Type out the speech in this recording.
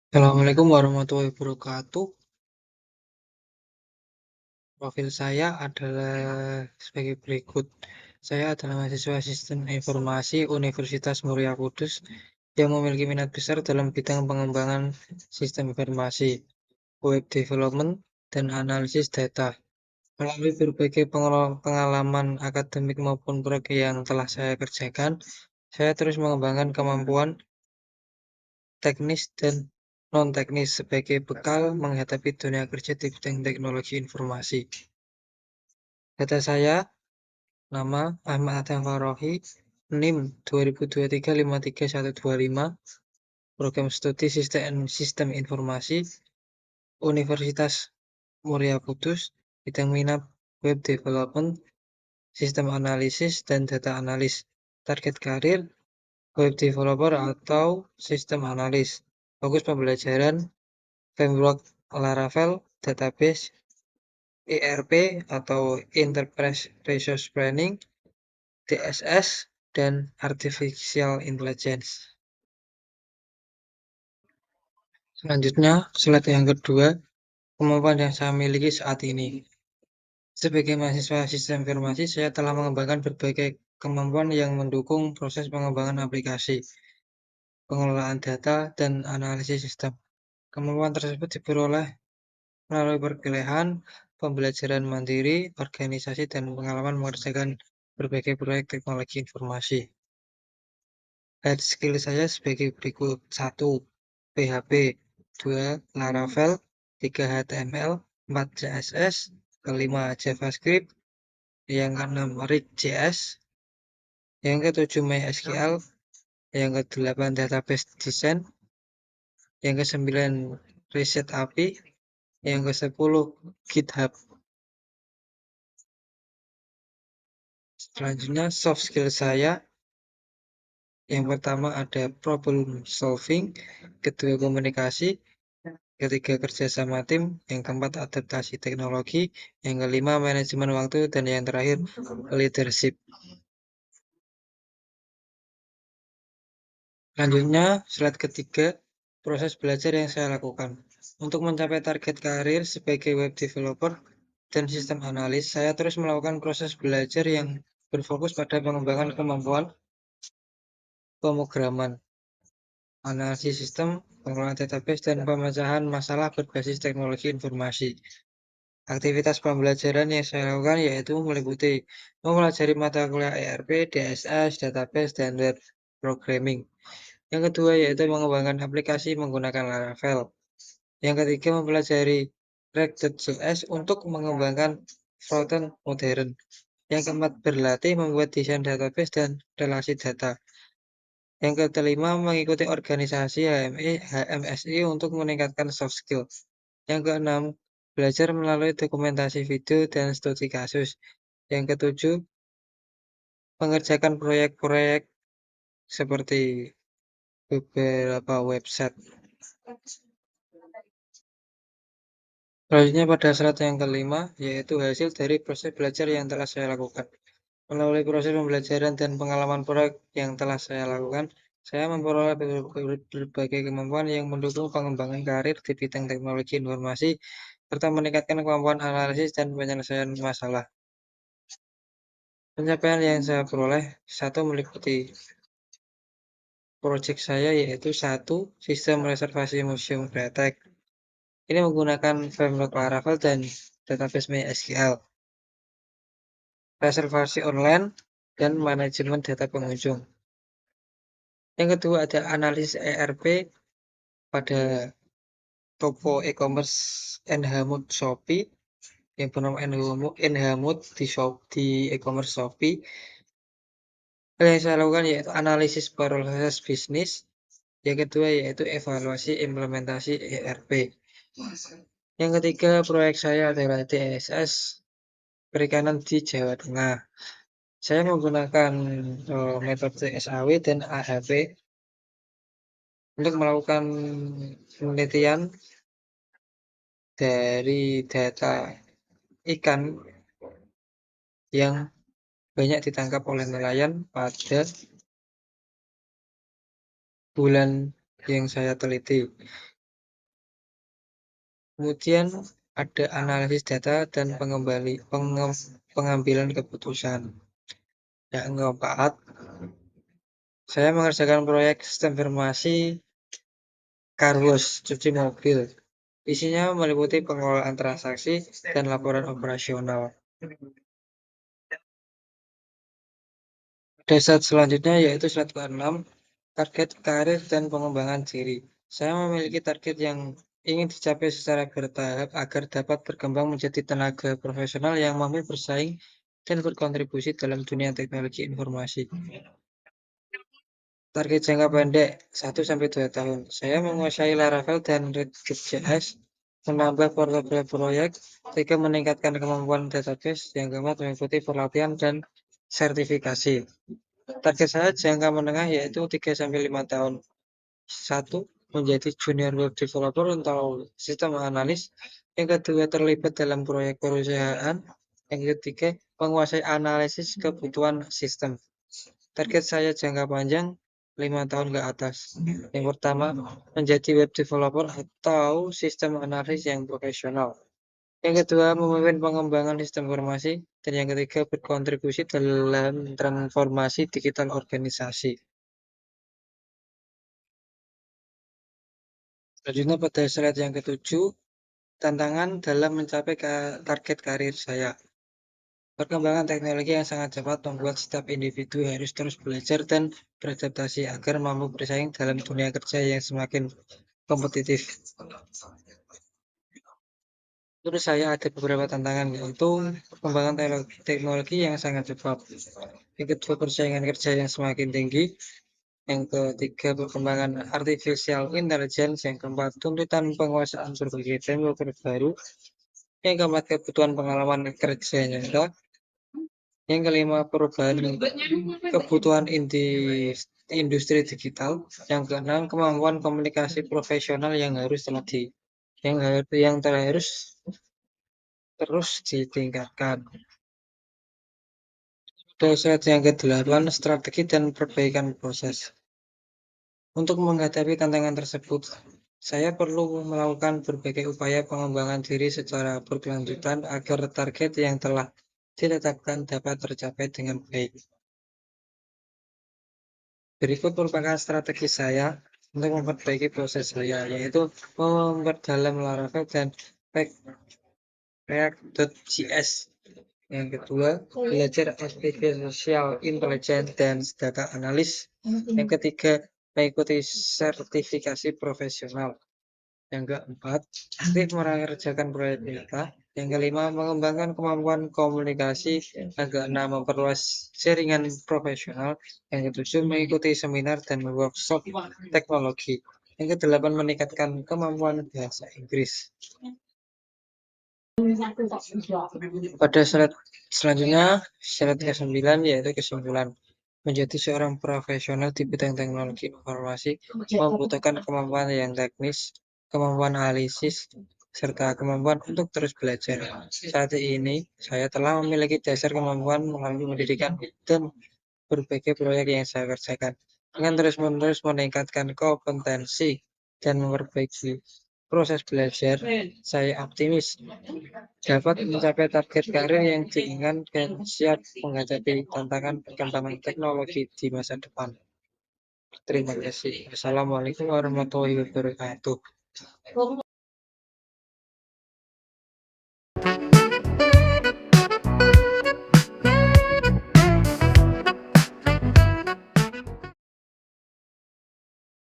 Assalamualaikum warahmatullahi wabarakatuh. Profil saya adalah sebagai berikut. Saya adalah mahasiswa Sistem Informasi Universitas Muria Kudus yang memiliki minat besar dalam bidang pengembangan sistem informasi, web development, dan analisis data. Melalui berbagai pengalaman akademik maupun proyek yang telah saya kerjakan, saya terus mengembangkan kemampuan teknis dan non-teknis sebagai bekal menghadapi dunia kerja di bidang teknologi informasi. Data saya, nama Ahmad Adham Farohi, NIM 2023 53125, Program Studi Sistem Informasi, Universitas Muria Kudus, bidang minat Web Development, Sistem Analisis, dan Data Analis. Target karir, Web Developer atau Sistem Analis. Fokus pembelajaran, Framework Laravel, Database, ERP atau Enterprise Resource Planning, DSS, dan Artificial Intelligence. Selanjutnya, slide yang kedua, kemampuan yang saya miliki saat ini. Sebagai mahasiswa sistem informasi, saya telah mengembangkan berbagai kemampuan yang mendukung proses pengembangan aplikasi, pengelolaan data, dan analisis sistem. Kemampuan tersebut diperoleh melalui perkuliahan, pembelajaran mandiri, organisasi, dan pengalaman mengerjakan berbagai proyek teknologi informasi. Hard skill saya sebagai berikut: 1. PHP, 2. Laravel, 3. HTML, 4. CSS, kelima JavaScript, yang keenam React.js, yang ketujuh MySQL, yang kedelapan Database Design, yang kesembilan Reset API, yang kesepuluh GitHub. Selanjutnya soft skill saya, yang pertama ada problem solving, kedua komunikasi, ketiga kerja sama tim, yang keempat adaptasi teknologi, yang kelima manajemen waktu, dan yang terakhir leadership. Selanjutnya slide ketiga, proses belajar yang saya lakukan. Untuk mencapai target karir sebagai web developer dan sistem analis, saya terus melakukan proses belajar yang berfokus pada pengembangan kemampuan pemrograman, analisis sistem, pengelolaan database, dan pemecahan masalah berbasis teknologi informasi. Aktivitas pembelajaran yang saya lakukan yaitu meliputi mempelajari mata kuliah ERP, DSS, database, dan web programming. Yang kedua yaitu mengembangkan aplikasi menggunakan Laravel. Yang ketiga mempelajari React.js untuk mengembangkan frontend modern. Yang keempat berlatih membuat desain database dan relasi data. Yang kelima mengikuti organisasi HMSI untuk meningkatkan soft skill. Yang keenam belajar melalui dokumentasi video dan studi kasus. Yang ketujuh mengerjakan proyek-proyek seperti beberapa website. Selanjutnya pada slide yang kelima, yaitu hasil dari proses belajar yang telah saya lakukan. Melalui proses pembelajaran dan pengalaman proyek yang telah saya lakukan, saya memperoleh berbagai kemampuan yang mendukung pengembangan karir di bidang teknologi informasi, serta meningkatkan kemampuan analisis dan penyelesaian masalah. Pencapaian yang saya peroleh, satu meliputi proyek saya yaitu satu sistem reservasi museum Kretek. Ini menggunakan framework Laravel dan database MySQL. Reservasi online dan manajemen data pengunjung. Yang kedua ada analisis ERP pada toko e-commerce Enhamut Shopee yang bernama Enhamut di e-commerce Shopee. Yang saya lakukan yaitu analisis proses bisnis. Yang kedua yaitu evaluasi implementasi ERP. Yang ketiga proyek saya adalah DSS perikanan di Jawa Tengah. Saya menggunakan metode SAW dan AHP untuk melakukan penelitian dari data ikan yang banyak ditangkap oleh nelayan pada bulan yang saya teliti. Kemudian ada analisis data dan pengambilan keputusan. Yang keempat, saya mengerjakan proyek sistem informasi car wash cuci mobil. Isinya meliputi pengelolaan transaksi dan laporan operasional. Pada slide selanjutnya yaitu slide ke-6, target karir dan pengembangan diri. Saya memiliki target yang ingin dicapai secara bertahap agar dapat berkembang menjadi tenaga profesional yang mampu bersaing dan berkontribusi dalam dunia teknologi informasi. Target jangka pendek 1-2 tahun. Saya menguasai Laravel dan Redux.js, menambah portofolio proyek, tiga meningkatkan kemampuan database, yang keempat mengikuti pelatihan dan sertifikasi. Target saya jangka menengah yaitu 3-5 tahun. Satu, menjadi junior web developer atau sistem analis. Yang kedua, terlibat dalam proyek perusahaan. Yang ketiga, menguasai analisis kebutuhan sistem. Target saya jangka panjang 5 tahun ke atas. Yang pertama, menjadi web developer atau sistem analis yang profesional. Yang kedua, memimpin pengembangan sistem informasi. Dan yang ketiga, berkontribusi dalam transformasi digital organisasi. Selanjutnya pada slide yang ketujuh, tantangan dalam mencapai target karir saya. Perkembangan teknologi yang sangat cepat membuat setiap individu harus terus belajar dan beradaptasi agar mampu bersaing dalam dunia kerja yang semakin kompetitif. Menurut saya ada beberapa tantangan, yaitu perkembangan teknologi yang sangat cepat. Yang kedua, persaingan kerja yang semakin tinggi. Yang ketiga, perkembangan artificial intelligence. Yang keempat, tuntutan penguasaan berbagai teknologi terbaru. Yang keempat, kebutuhan pengalaman kerja nyata. Yang kelima, perubahan kebutuhan industri digital. Yang keenam, kemampuan komunikasi profesional yang harus yang terus ditingkatkan. Pada slide yang ke-8, strategi dan perbaikan proses. Untuk menghadapi tantangan tersebut, saya perlu melakukan berbagai upaya pengembangan diri secara berkelanjutan agar target yang telah ditetapkan dapat tercapai dengan baik. Berikut merupakan strategi saya untuk memperbaiki proses saya, yaitu memperdalam Laravel dan React.js. Yang kedua, belajar artificial intelligence dan data analis. Yang ketiga, mengikuti sertifikasi profesional. Yang keempat, aktif mengerjakan proyek nyata. Yang kelima, mengembangkan kemampuan komunikasi. Yang keenam, memperluas jaringan profesional. Yang ketujuh, mengikuti seminar dan workshop teknologi. Yang kedelapan, meningkatkan kemampuan bahasa Inggris. Pada slide selanjutnya, slide ke-9 yaitu kesimpulan. Menjadi seorang profesional di bidang teknologi informasi membutuhkan kemampuan yang teknis, kemampuan analisis, serta kemampuan untuk terus belajar. Saat ini, saya telah memiliki dasar kemampuan melalui pendidikan dan berbagai proyek yang saya kerjakan. Dengan terus-menerus meningkatkan kompetensi dan memperbaiki proses belajar, saya optimis dapat mencapai target karir yang diinginkan dan siap menghadapi tantangan perkembangan teknologi di masa depan. Terima kasih. Assalamualaikum warahmatullahi wabarakatuh.